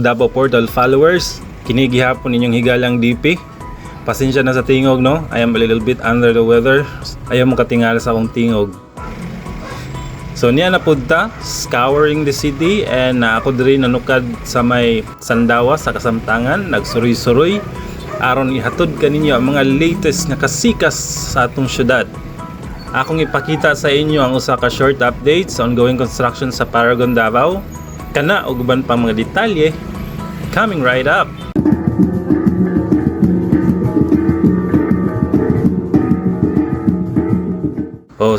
Davao Portal followers, kinigihapon ninyong higalang DP. Pasensya na sa tingog, no? I am a little bit under the weather. Ayaw mo katingala sa akong tingog. So niya na punta, scouring the city, and ako diri nanukad sa may Sandawa sa Kasamtangan, nagsuroy-suroy aron ihatod kaninyo ang mga latest nga kasikas sa atong syudad. Akong ipakita sa inyo ang usa ka short updates sa ongoing construction sa Paragon Davao. Kana og uban pang mga detalye coming right up.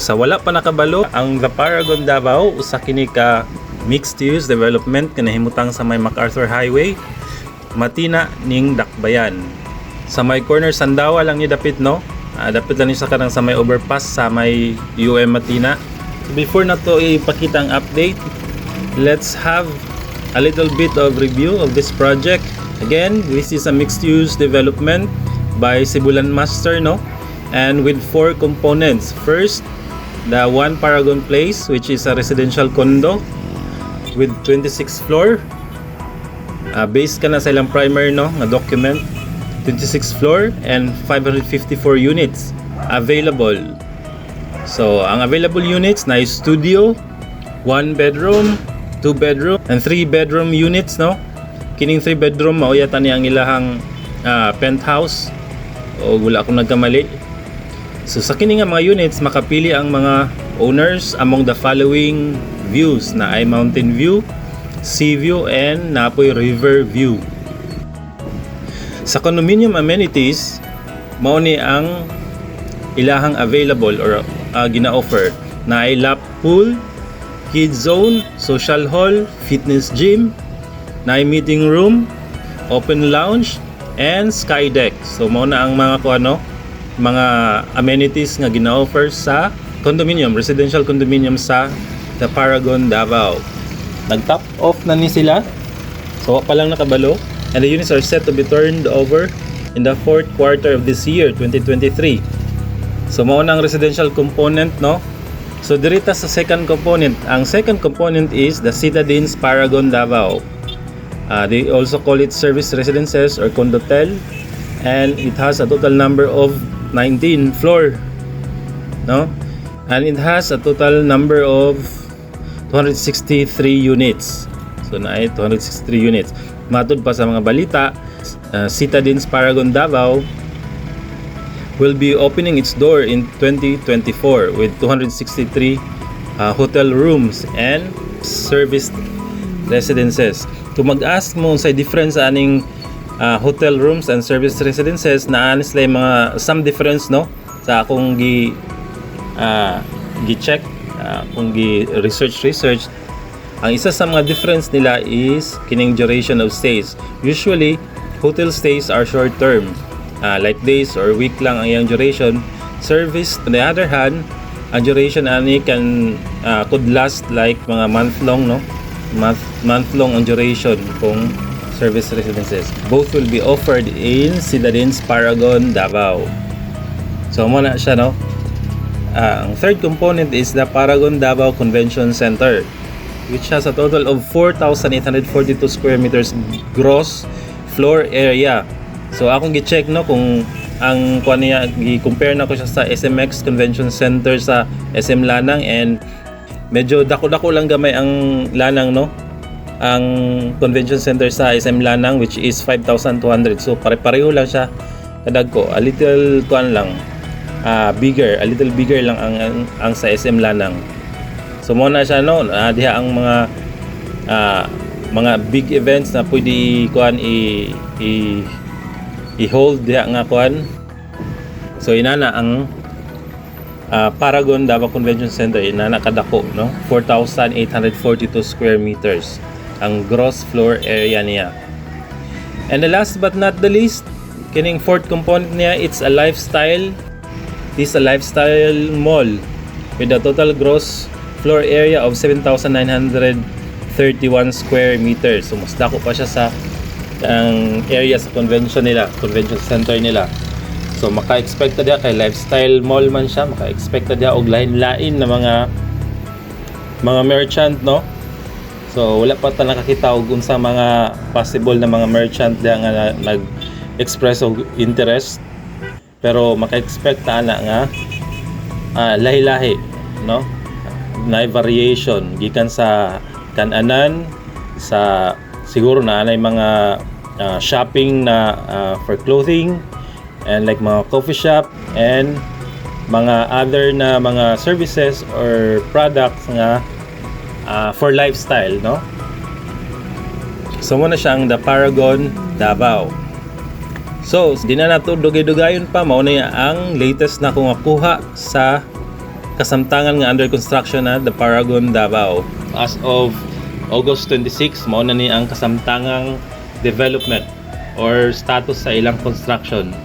Sa wala pa nakabalo, ang The Paragon Davao usa kini ka mixed-use development nga nahimutang sa may MacArthur Highway, Matina ning Dakbayan. Sa may corner Sandawa lang ni dapit, no? Dapit lang ni sa kanang sa may overpass sa may UM Matina. So before na to ipakita ang update, let's have a little bit of review of this project. Again, this is a mixed-use development by Sibulan Master, no? And with 4 components. First, the One Paragon Place, which is a residential condo with 26 floor. Based ka na sa ilang primer, no, nga document. 26 floor and 554 units available. So, ang available units na studio, 1 bedroom, 2 bedroom, and 3 bedroom units, no? Kining 3 bedroom, mauyata niya ang ilahang penthouse. O wala akong nagkamali. So sa kini nga mga units, makapili ang mga owners among the following views na ay mountain view, sea view, and napoy river view. Sa condominium amenities, mao ni ang ilahang available or gina-offer na ay lap pool, kids zone, social hall, fitness gym, na ay meeting room, open lounge, and sky deck. So mao na ang mga mga amenities nga gina-offer sa condominium, residential condominium sa The Paragon Davao. Nag-top off na ni sila. So pa lang nakabalo. And the units are set to be turned over in the 4th quarter of this year, 2023. So mao na ang residential component, no? So dirita sa second component. Ang second component is the Citadines Paragon Davao. They also call it service residences or condotel, and it has a total number of 19 floor, no? And it has a total number of 263 units. So na 263 units. Matud pa sa mga balita, Citadines Paragon Davao will be opening its door in 2024 with 263 hotel rooms and serviced residences. Kung mag-ask mo sa difference sa aning hotel rooms and service residences, na honestly mga some difference, no, sa akong gi-check, kung research. Ang isa sa mga difference nila is kining duration of stays. Usually hotel stays are short term, like days or week lang ang iyang duration. Service, on the other hand, ang duration ani could last like mga month long, no, month long ang duration kung service residences. Both will be offered in Citadines Paragon Davao. So muna siya, no? Ang third component is the Paragon Davao Convention Center, which has a total of 4,842 square meters gross floor area. So akong gi-check, no, kung ang kuan niya, gi-compare na ko siya sa SMX Convention Center sa SM Lanang, and medyo dako-dako lang gamay ang Lanang, no? Ang convention center sa SM Lanang, which is 5,200. So pare-pareho lang siya kadagko. A little kuan lang, bigger, a little bigger lang ang sa SM Lanang. So mo na siya, no, diha ang mga big events na pwede kuan i-hold diha nga kuan. So inana ang Paragon Davao Convention Center, inana kadako, no, 4,842 square meters ang gross floor area niya. And the last but not the least, kining fourth component niya, it's a lifestyle. This is a lifestyle mall with a total gross floor area of 7,931 square meters. So mas dako pa siya sa ang area sa convention center nila. So maka-expect dia kay lifestyle mall man siya, maka-expect dia og lain-lain na mga merchant, no? So wala pa ta nakakita og unsa mga possible na mga merchant diha nga nag-express og interest, pero maka-expect ta na nga lahi-lahi, no, na variation gikan sa kan-anan, sa siguro na anay mga shopping na for clothing, and like mga coffee shop and mga other na mga services or products nga for lifestyle, no. So muna siya ang The Paragon Davao. So di na nato dugay-dugayon pa, mao na ang latest na kung nakuha sa kasamtangan nga under construction na The Paragon Davao. As of August 26, mao na ni ang kasamtangang development or status sa ilang construction.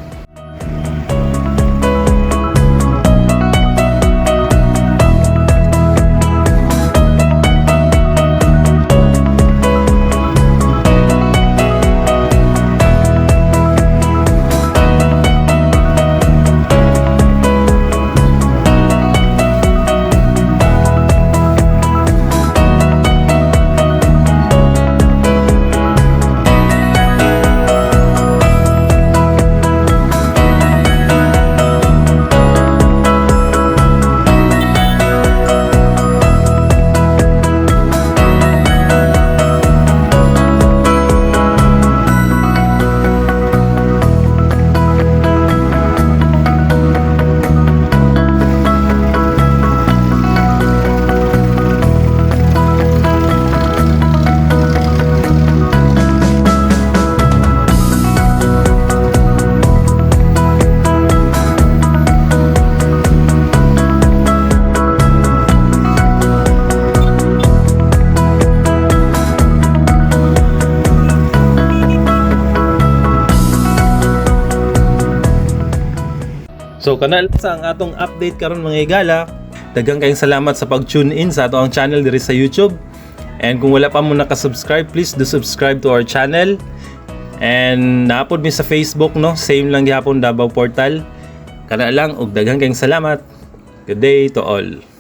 So kanal sa ang atong update karon mga higala. Daghang kayong salamat sa pag-tune in sa atong channel diri sa YouTube. And kung wala pa mo naka-subscribe, please do subscribe to our channel. And naapod mi sa Facebook, no, same lang gihapon Davao Portal. Kana lang og daghang kayong salamat. Good day to all.